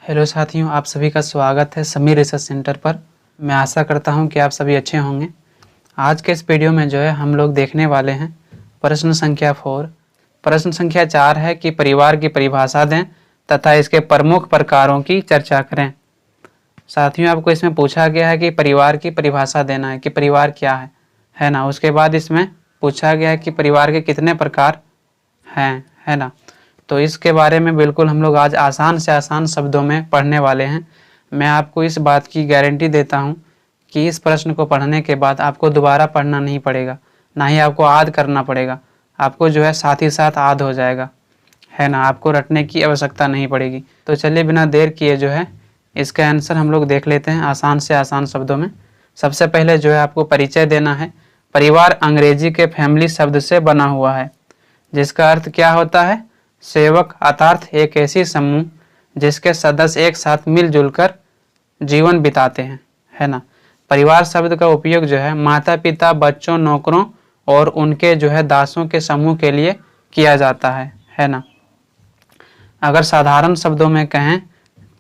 Hello साथियों, आप सभी का स्वागत है समीर रिसर्च सेंटर पर। मैं आशा करता हूं कि आप सभी अच्छे होंगे। आज के इस वीडियो में जो है हम लोग देखने वाले हैं प्रश्न संख्या 4। प्रश्न संख्या 4 है कि परिवार की परिभाषा दें तथा इसके प्रमुख प्रकारों की चर्चा करें। साथियों, आपको इसमें पूछा गया है कि परिवार की परिभाषा देना है कि परिवार क्या है ना। उसके बाद इसमें पूछा गया है कि परिवार के कितने प्रकार हैं, है ना। तो इसके बारे में बिल्कुल हम लोग आज आसान से आसान शब्दों में पढ़ने वाले हैं। मैं आपको इस बात की गारंटी देता हूं कि इस प्रश्न को पढ़ने के बाद आपको दोबारा पढ़ना नहीं पड़ेगा, ना ही आपको याद करना पड़ेगा। आपको जो है साथ ही साथ याद हो जाएगा, है ना। आपको रटने की आवश्यकता नहीं पड़ेगी। तो चलिए बिना देर किए जो है इसका आंसर हम लोग देख लेते हैं आसान से आसान शब्दों में। सबसे पहले जो है आपको परिचय देना है। परिवार अंग्रेजी के फैमिली शब्द से बना हुआ है, जिसका अर्थ क्या होता है? सेवक, अर्थात एक ऐसी समूह जिसके सदस्य एक साथ मिलजुल कर जीवन बिताते हैं, है ना। परिवार शब्द का उपयोग जो है माता पिता, बच्चों, नौकरों और उनके जो है दासों के समूह के लिए किया जाता है ना। अगर साधारण शब्दों में कहें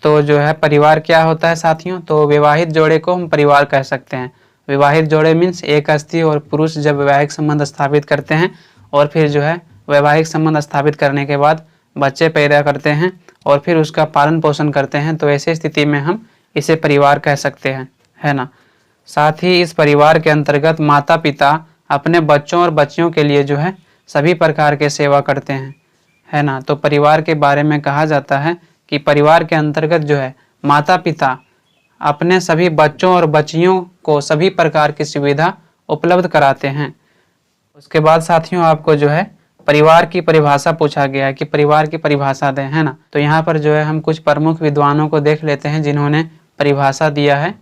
तो जो है परिवार क्या होता है साथियों, तो विवाहित जोड़े को हम परिवार कह सकते हैं। विवाहित जोड़े मीन्स एक स्त्री और पुरुष जब वैवाहिक संबंध स्थापित करते हैं और फिर जो है वैवाहिक संबंध स्थापित करने के बाद बच्चे पैदा करते हैं और फिर उसका पालन पोषण करते हैं, तो ऐसी स्थिति में हम इसे परिवार कह सकते हैं, है ना। साथ ही इस परिवार के अंतर्गत माता पिता अपने बच्चों और बच्चियों के लिए जो है सभी प्रकार के सेवा करते हैं, है ना। तो परिवार के बारे में कहा जाता है कि परिवार के अंतर्गत जो है माता पिता अपने सभी बच्चों और बच्चियों को सभी प्रकार की सुविधा उपलब्ध कराते हैं। उसके बाद साथियों आपको जो है परिवार की परिभाषा पूछा गया है कि परिवार की परिभाषा दें, है ना। तो यहाँ पर जो है हम कुछ प्रमुख विद्वानों को देख लेते हैं जिन्होंने परिभाषा दिया है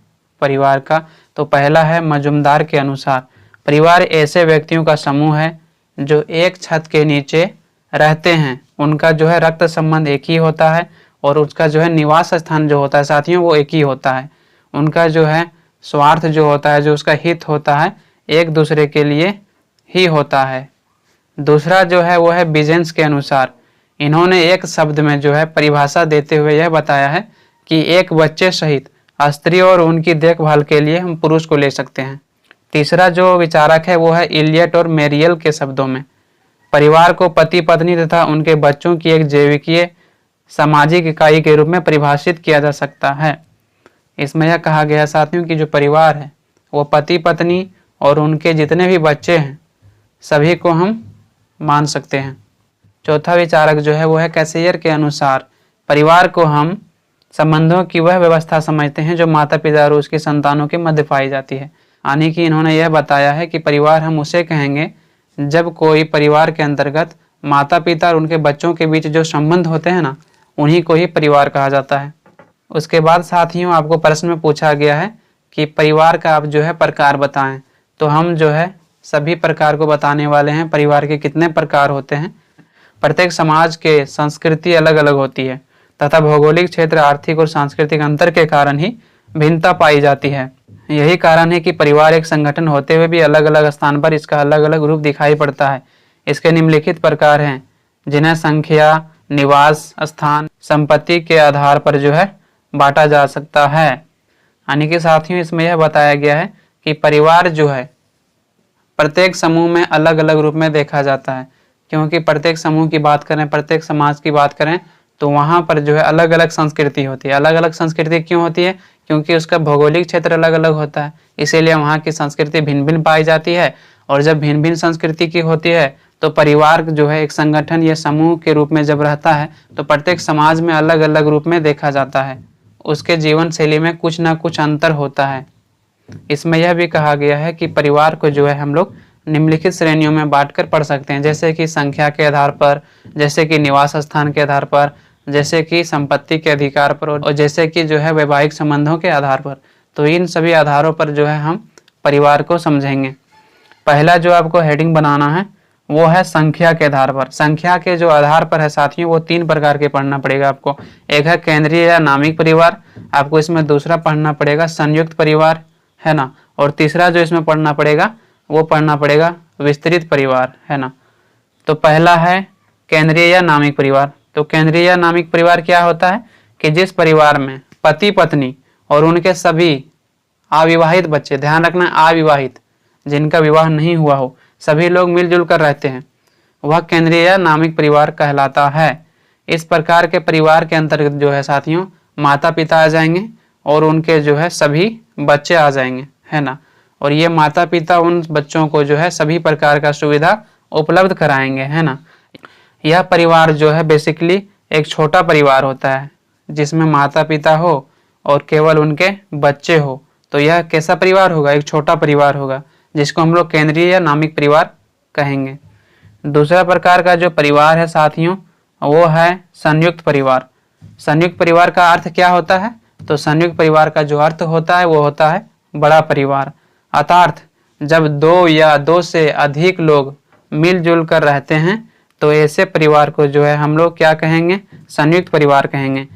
परिवार का। तो पहला है मजुमदार के अनुसार, परिवार ऐसे व्यक्तियों का समूह है जो एक छत के नीचे रहते हैं। उनका जो है रक्त संबंध एक ही होता है और उसका जो है निवास स्थान जो होता है साथियों वो एक ही होता है। उनका जो है स्वार्थ जो होता है, जो उसका हित होता है, एक दूसरे के लिए ही होता है। दूसरा जो है वो है बिजेंस के अनुसार, इन्होंने एक शब्द में जो है परिभाषा देते हुए यह बताया है कि एक बच्चे सहित स्त्री और उनकी देखभाल के लिए हम पुरुष को ले सकते हैं। तीसरा जो विचारक है वो है इलियट और मेरियल के शब्दों में, परिवार को पति पत्नी तथा उनके बच्चों की एक जैविकीय सामाजिक इकाई के रूप में परिभाषित किया जा सकता है। इसमें यह कहा गया साथियों कि जो परिवार है वो पति पत्नी और उनके जितने भी बच्चे हैं सभी को हम मान सकते हैं। चौथा विचारक जो है वो है कैसियर के अनुसार, परिवार को हम संबंधों की वह व्यवस्था समझते हैं जो माता पिता और उसकी संतानों के मध्य पाई जाती है। यानी कि इन्होंने यह बताया है कि परिवार हम उसे कहेंगे जब कोई परिवार के अंतर्गत माता पिता और उनके बच्चों के बीच जो संबंध होते हैं ना, उन्हीं को ही परिवार कहा जाता है। उसके बाद साथियों आपको प्रश्न में पूछा गया है कि परिवार का आप जो है प्रकार बताएं। तो हम जो है सभी प्रकार को बताने वाले हैं। परिवार के कितने प्रकार होते हैं? प्रत्येक समाज के संस्कृति अलग अलग होती है तथा भौगोलिक क्षेत्र, आर्थिक और सांस्कृतिक अंतर के कारण ही भिन्नता पाई जाती है। यही कारण है कि परिवार एक संगठन होते हुए भी अलग अलग स्थान पर इसका अलग अलग रूप दिखाई पड़ता है। इसके निम्नलिखित प्रकार हैं जिन्हें संख्या, निवास स्थान, संपत्ति के आधार पर जो है बांटा जा सकता है। यानी कि साथियों इसमें यह बताया गया है कि परिवार जो है प्रत्येक समूह में अलग अलग रूप में देखा जाता है, क्योंकि प्रत्येक समूह की बात करें, प्रत्येक समाज की बात करें तो वहाँ पर जो है अलग अलग संस्कृति होती है। अलग अलग संस्कृति क्यों होती है? क्योंकि उसका भौगोलिक क्षेत्र अलग अलग होता है, इसीलिए वहाँ की संस्कृति भिन्न भिन्न पाई जाती है। और जब भिन्न भिन्न संस्कृति की होती है तो परिवार जो है एक संगठन या समूह के रूप में जब रहता है तो प्रत्येक समाज में अलग अलग रूप में देखा जाता है। उसके जीवन शैली में कुछ ना कुछ अंतर होता है। इसमें यह भी कहा गया है कि परिवार को जो है हम लोग निम्नलिखित श्रेणियों में बांटकर पढ़ सकते हैं, जैसे कि संख्या के आधार पर, जैसे कि निवास स्थान के आधार पर, जैसे कि संपत्ति के अधिकार पर और जैसे कि जो है वैवाहिक संबंधों के आधार पर। तो इन सभी आधारों पर जो है हम परिवार को समझेंगे। पहला जो आपको हेडिंग बनाना है वो है संख्या के आधार पर। संख्या के जो आधार पर है साथियों वो तीन प्रकार के पढ़ना पड़ेगा आपको। एक है केंद्रीय या नामिक परिवार, आपको इसमें दूसरा पढ़ना पड़ेगा संयुक्त परिवार, है ना। और तीसरा जो इसमें पढ़ना पड़ेगा वो पढ़ना पड़ेगा विस्तृत परिवार, है ना। तो पहला है केंद्रीय या नामिक परिवार। तो केंद्रीय या नामिक परिवार क्या होता है? कि जिस परिवार में पति पत्नी और उनके सभी अविवाहित बच्चे, ध्यान रखना अविवाहित, जिनका विवाह नहीं हुआ हो, सभी लोग मिलजुल कर रहते हैं, वह केंद्रीय या नामिक परिवार कहलाता है। इस प्रकार के परिवार के अंतर्गत जो है साथियों माता पिता आ जाएंगे और उनके जो है सभी बच्चे आ जाएंगे, है ना। और ये माता पिता उन बच्चों को जो है सभी प्रकार का सुविधा उपलब्ध कराएंगे, है ना। यह परिवार जो है बेसिकली एक छोटा परिवार होता है जिसमें माता पिता हो और केवल उनके बच्चे हो, तो यह कैसा परिवार होगा, एक छोटा परिवार होगा जिसको हम लोग केंद्रीय या नामिक परिवार कहेंगे। दूसरा प्रकार का जो परिवार है साथियों वो है संयुक्त परिवार। संयुक्त परिवार का अर्थ क्या होता है, तो संयुक्त परिवार का जो अर्थ होता है वो होता है बड़ा परिवार। अर्थात जब दो या दो से अधिक लोग मिलजुल कर रहते हैं तो ऐसे परिवार को जो है हम लोग क्या कहेंगे, संयुक्त परिवार कहेंगे।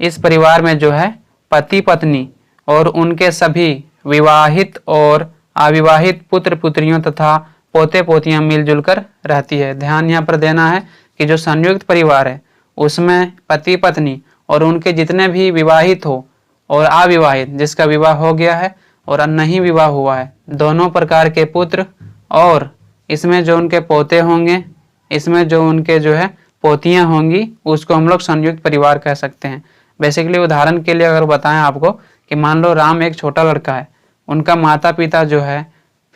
इस परिवार में जो है पति पत्नी और उनके सभी विवाहित और अविवाहित पुत्र पुत्रियों तथा पोते पोतियां मिलजुल कर रहती है। ध्यान यहाँ पर देना है कि जो संयुक्त परिवार है उसमें पति पत्नी और उनके जितने भी विवाहित हो और अविवाहित, जिसका विवाह हो गया है और नहीं विवाह हुआ है, दोनों प्रकार के पुत्र और इसमें जो उनके पोते होंगे, इसमें जो उनके जो है पोतियां होंगी, उसको हम लोग संयुक्त परिवार कह सकते हैं। बेसिकली उदाहरण के लिए अगर बताएं आपको कि मान लो राम एक छोटा लड़का है, उनका माता पिता जो है,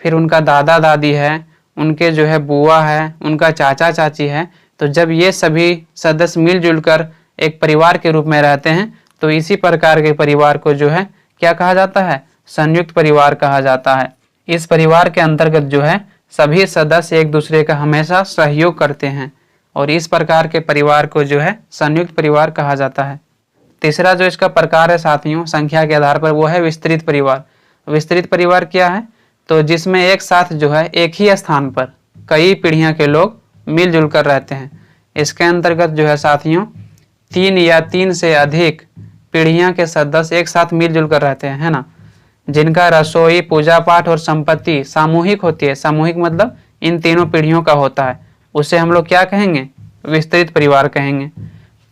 फिर उनका दादा दादी है, उनके जो है बुआ है, उनका चाचा चाची है, तो जब ये सभी सदस्य मिलजुल कर एक परिवार के रूप में रहते हैं तो इसी प्रकार के परिवार को जो है क्या कहा जाता है, संयुक्त परिवार कहा जाता है। इस परिवार के अंतर्गत जो है सभी सदस्य एक दूसरे का हमेशा सहयोग करते हैं और इस प्रकार के परिवार को जो है संयुक्त परिवार कहा जाता है। तीसरा जो इसका प्रकार है साथियों संख्या के आधार पर वो है विस्तृत परिवार। विस्तृत परिवार क्या है, तो जिसमें एक साथ जो है एक ही स्थान पर कई पीढ़ियां के लोग मिलजुल कर रहते हैं। इसके अंतर्गत जो है साथियों 3 या 3 से अधिक पीढ़ियां के सदस्य एक साथ मिलजुल कर रहते हैं, है ना, जिनका रसोई, पूजा पाठ और संपत्ति सामूहिक होती है। सामूहिक मतलब इन तीनों पीढ़ियों का होता है, उसे हम लोग क्या कहेंगे, विस्तृत परिवार कहेंगे।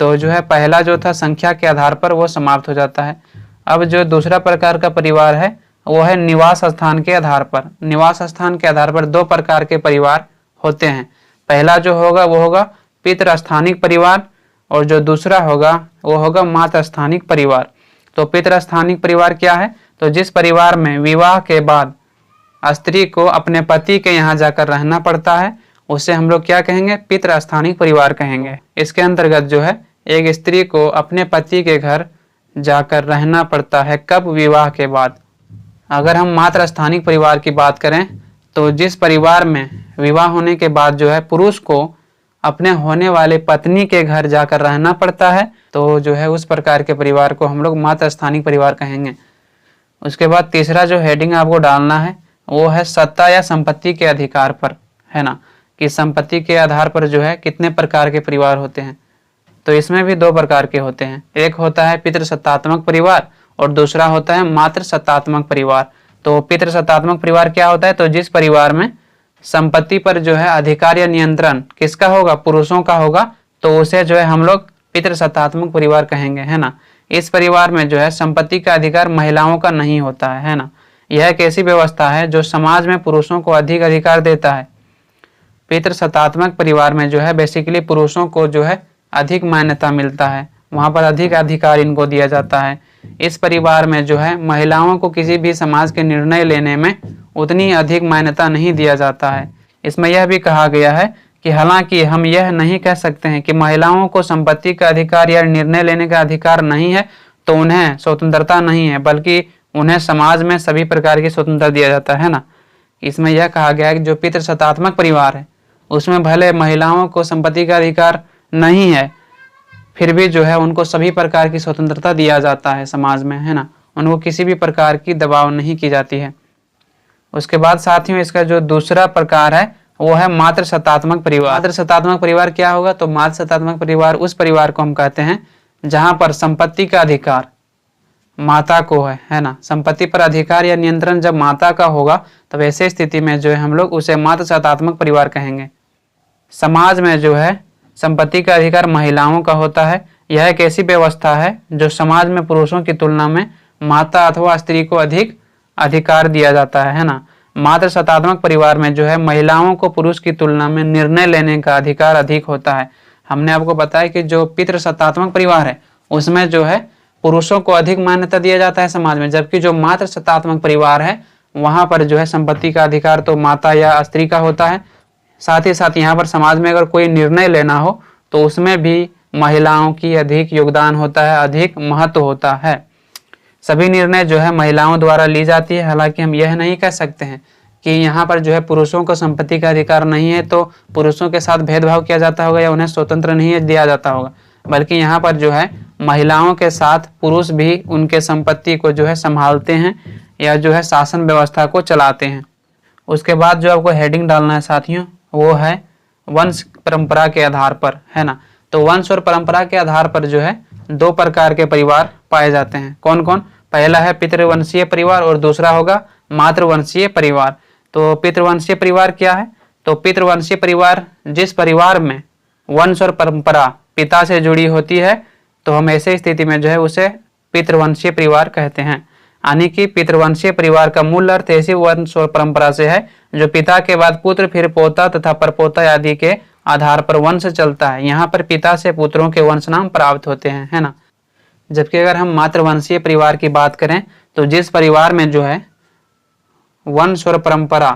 तो जो है पहला जो था संख्या के आधार पर वो समाप्त हो जाता है। अब जो दूसरा प्रकार का परिवार है वो है निवास स्थान के आधार पर। निवास स्थान के आधार पर 2 प्रकार के परिवार होते हैं। पहला जो होगा वो होगा पितृस्थानिक परिवार और जो दूसरा होगा वो होगा मातृस्थानिक परिवार। तो पितृस्थानिक परिवार क्या है, तो जिस परिवार में विवाह के बाद स्त्री को अपने पति के यहाँ जाकर रहना पड़ता है उसे हम लोग क्या कहेंगे, पितृस्थानिक परिवार कहेंगे। इसके अंतर्गत जो है एक स्त्री को अपने पति के घर जाकर रहना पड़ता है, कब, विवाह के बाद। अगर हम मातृस्थानिक परिवार की बात करें तो जिस परिवार में विवाह होने के बाद जो है पुरुष को अपने होने वाले पत्नी के घर जाकर रहना पड़ता है तो जो है उस प्रकार के परिवार को हम लोग मातृस्थानिक परिवार कहेंगे। उसके बाद तीसरा जो हेडिंग आपको डालना है वो है सत्ता या संपत्ति के अधिकार पर, है ना, कि संपत्ति के आधार पर जो है कितने प्रकार के परिवार होते हैं। तो इसमें भी 2 प्रकार के होते हैं, एक होता है पितृसत्तात्मक परिवार और दूसरा होता है मातृसत्तात्मक परिवार। तो पितृसत्तात्मक परिवार क्या होता है, तो जिस परिवार में संपत्ति पर जो है अधिकार या नियंत्रण किसका होगा, पुरुषों का होगा, तो उसे जो है हम लोग पितृसत्तात्मक परिवार कहेंगे, है ना। इस परिवार में जो है संपत्ति का अधिकार महिलाओं का नहीं होता है ना। यह एक ऐसी व्यवस्था है जो समाज में पुरुषों को अधिक अधिकार देता है। पितृसत्तात्मक परिवार में जो है बेसिकली पुरुषों को जो है अधिक मान्यता मिलता है, वहाँ पर अधिक अधिकार इनको दिया जाता है। इस परिवार में जो है महिलाओं को किसी भी समाज के निर्णय लेने में उतनी अधिक मान्यता नहीं दिया जाता है। इसमें यह भी कहा गया है कि हालांकि हम यह नहीं कह सकते हैं कि महिलाओं को संपत्ति का अधिकार या निर्णय लेने का अधिकार नहीं है तो उन्हें स्वतंत्रता नहीं है, बल्कि उन्हें समाज में सभी प्रकार की स्वतंत्रता दिया जाता है ना। इसमें यह कहा गया है कि जो पितृसत्तात्मक परिवार है उसमें भले महिलाओं को संपत्ति का अधिकार नहीं है, फिर भी जो है उनको सभी प्रकार की स्वतंत्रता दिया जाता है समाज में, है ना, उनको किसी भी प्रकार की दबाव नहीं की जाती है। उसके बाद साथियों इसका जो दूसरा प्रकार है वो है मातृसत्तात्मक परिवार। मातृसत्तात्मक परिवार क्या होगा, तो मातृसत्तात्मक परिवार उस परिवार को हम कहते हैं जहां पर संपत्ति का अधिकार माता को है ना। संपत्ति पर अधिकार या नियंत्रण जब माता का होगा तब ऐसे स्थिति में जो है हम लोग उसे मातृसत्तात्मक परिवार कहेंगे। समाज में जो है संपत्ति का अधिकार महिलाओं का होता है, यह एक ऐसी व्यवस्था है जो समाज में पुरुषों की तुलना में माता अथवा स्त्री को अधिक अधिकार दिया जाता है ना। मात्र सत्तात्मक परिवार में जो है महिलाओं को पुरुष की तुलना में निर्णय लेने का अधिकार अधिक होता है। हमने आपको बताया कि जो पितृ सत्तात्मक परिवार है उसमें जो है पुरुषों को अधिक मान्यता दिया जाता है समाज में, जबकि जो मात्र सत्तात्मक परिवार है वहां पर जो है संपत्ति का अधिकार तो माता या स्त्री का होता है। साथ ही साथ यहाँ पर समाज में अगर कोई निर्णय लेना हो तो उसमें भी महिलाओं की अधिक योगदान होता है, अधिक महत्व होता है। सभी निर्णय जो है महिलाओं द्वारा ली जाती है। हालांकि हम यह नहीं कह सकते हैं कि यहाँ पर जो है पुरुषों को संपत्ति का अधिकार नहीं है तो पुरुषों के साथ भेदभाव किया जाता होगा या उन्हें स्वतंत्र नहीं दिया जाता होगा, बल्कि यहाँ पर जो है महिलाओं के साथ पुरुष भी उनके संपत्ति को जो है संभालते हैं या जो है शासन व्यवस्था को चलाते हैं। उसके बाद जो आपको हेडिंग डालना है साथियों वो है वंश परंपरा के आधार पर, है ना। तो वंश और परंपरा के आधार पर जो है दो प्रकार के परिवार पाए जाते हैं। कौन कौन? पहला है पितृवंशीय परिवार और दूसरा होगा मातृवंशीय परिवार। तो पितृवंशीय परिवार क्या है? तो पितृवंशीय परिवार जिस परिवार में वंश और परंपरा पिता से जुड़ी होती है तो हम ऐसे स्थिति में जो है उसे पितृवंशीय परिवार कहते हैं। यानी कि पितृवंशीय परिवार का मूल अर्थ ऐसी वंश और परंपरा से है जो पिता के बाद पुत्र फिर पोता तथा परपोता आदि के आधार पर वंश चलता है। यहाँ पर पिता से पुत्रों के वंश नाम प्राप्त होते हैं, है ना। जबकि अगर हम मातृवंशीय परिवार की बात करें तो जिस परिवार में जो है वंश और परंपरा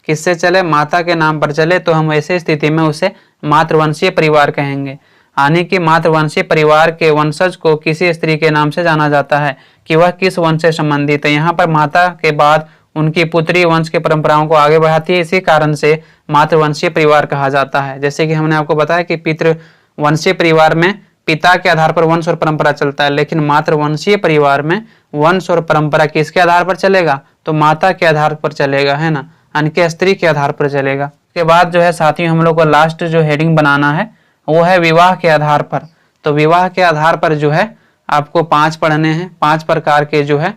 किससे चले? माता के नाम पर चले तो हम ऐसे स्थिति में उसे मातृवंशीय परिवार कहेंगे। यानी कि मातृवंशीय परिवार के वंशज को किसी स्त्री के नाम से जाना जाता है कि वह किस वंश से संबंधित है। यहाँ पर माता के बाद उनकी पुत्री वंश के परंपराओं को आगे बढ़ाती है, इसी कारण से मातृवंशीय परिवार कहा जाता है। जैसे कि हमने आपको बताया कि पितृवंशीय परिवार में पिता के आधार पर वंश और परंपरा चलता है, लेकिन मातृवंशीय परिवार में वंश और परंपरा किसके आधार पर चलेगा? तो माता के आधार पर चलेगा, है ना, यानी कि स्त्री के आधार पर चलेगा। उसके बाद जो है साथियों हम लोग को लास्ट जो हेडिंग बनाना है वो है विवाह के आधार पर। तो विवाह के आधार पर जो है आपको 5 पढ़ने हैं। 5 प्रकार के जो है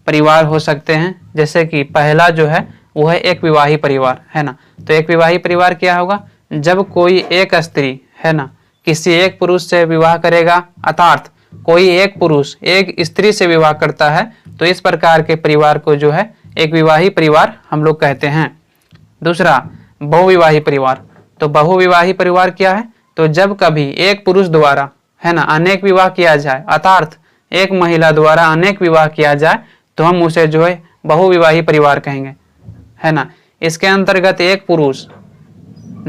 परिवार हो सकते हैं। जैसे कि पहला जो है वो है एक विवाही परिवार, है ना। तो एक विवाही परिवार क्या होगा? जब कोई एक स्त्री, है ना, किसी एक पुरुष से विवाह करेगा, अर्थात कोई एक पुरुष एक स्त्री से विवाह करता है तो इस प्रकार के परिवार को जो है एक विवाही परिवार हम लोग कहते हैं। दूसरा बहुविवाही परिवार। तो बहुविवाही परिवार क्या है? तो जब कभी एक पुरुष द्वारा, है ना, अनेक विवाह किया जाए, अर्थात एक महिला द्वारा अनेक विवाह किया जाए तो हम उसे जो है बहुविवाही परिवार कहेंगे, है ना। इसके अंतर्गत एक पुरुष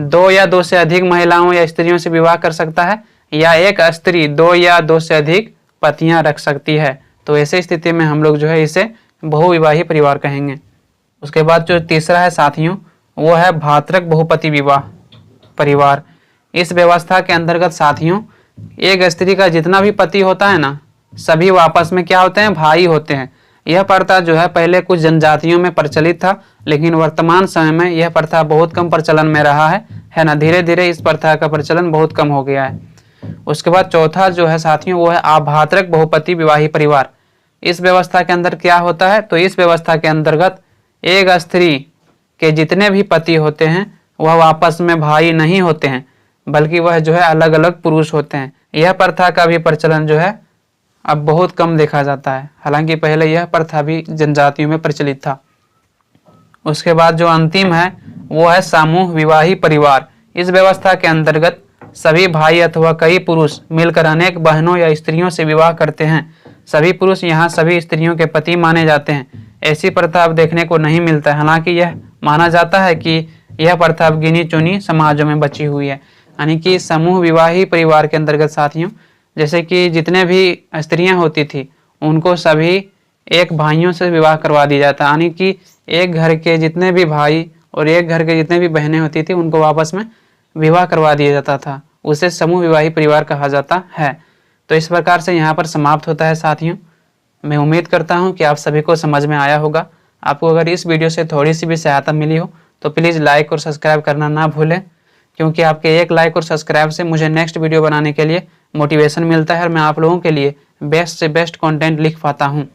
2 या 2 से अधिक महिलाओं या स्त्रियों से विवाह कर सकता है या एक स्त्री 2 या 2 से अधिक पतियां रख सकती है। तो ऐसे स्थिति में हम लोग जो है इसे बहुविवाही परिवार कहेंगे। उसके बाद जो तीसरा है साथियों वो है भातृक बहुपति विवाह परिवार। इस व्यवस्था के अंतर्गत साथियों एक स्त्री का जितना भी पति होता है ना, सभी आपस में क्या होते हैं? भाई होते हैं। यह प्रथा जो है पहले कुछ जनजातियों में प्रचलित था, लेकिन वर्तमान समय में यह प्रथा बहुत कम प्रचलन में रहा है ना। धीरे धीरे इस प्रथा का प्रचलन बहुत कम हो गया है। उसके बाद चौथा जो है साथियों वो है आभात्रक बहुपति विवाही परिवार। इस व्यवस्था के अंदर क्या होता है? तो इस व्यवस्था के अंतर्गत एक स्त्री के जितने भी पति होते हैं वह आपस में भाई नहीं होते हैं, बल्कि वह जो है अलग अलग पुरुष होते हैं। यह प्रथा का भी प्रचलन जो है अब बहुत कम देखा जाता है, हालांकि पहले यह प्रथा भी जनजातियों में प्रचलित था। उसके बाद जो अंतिम है वो है समूह विवाही परिवार। इस व्यवस्था के अंतर्गत सभी भाई अथवा कई पुरुष मिलकर अनेक बहनों या स्त्रियों से विवाह करते हैं। सभी पुरुष यहाँ सभी स्त्रियों के पति माने जाते हैं। ऐसी प्रथा अब देखने को नहीं मिलता है, हालांकि यह माना जाता है कि यह प्रथा अब गिनी चुनी समाजों में बची हुई है। यानी कि समूह विवाही परिवार के अंतर्गत साथियों जैसे कि जितने भी स्त्रियां होती थी उनको सभी एक भाइयों से विवाह करवा दिया जाता, यानी कि एक घर के जितने भी भाई और एक घर के जितने भी बहनें होती थी उनको आपस में विवाह करवा दिया जाता था। उसे समूह विवाही परिवार कहा जाता है। तो इस प्रकार से यहाँ पर समाप्त होता है साथियों। मैं उम्मीद करता हूँ कि आप सभी को समझ में आया होगा। आपको अगर इस वीडियो से थोड़ी सी भी सहायता मिली हो तो प्लीज़ लाइक और सब्सक्राइब करना ना भूलें, क्योंकि आपके एक लाइक और सब्सक्राइब से मुझे नेक्स्ट वीडियो बनाने के लिए मोटिवेशन मिलता है और मैं आप लोगों के लिए बेस्ट से बेस्ट कंटेंट लिख पाता हूँ।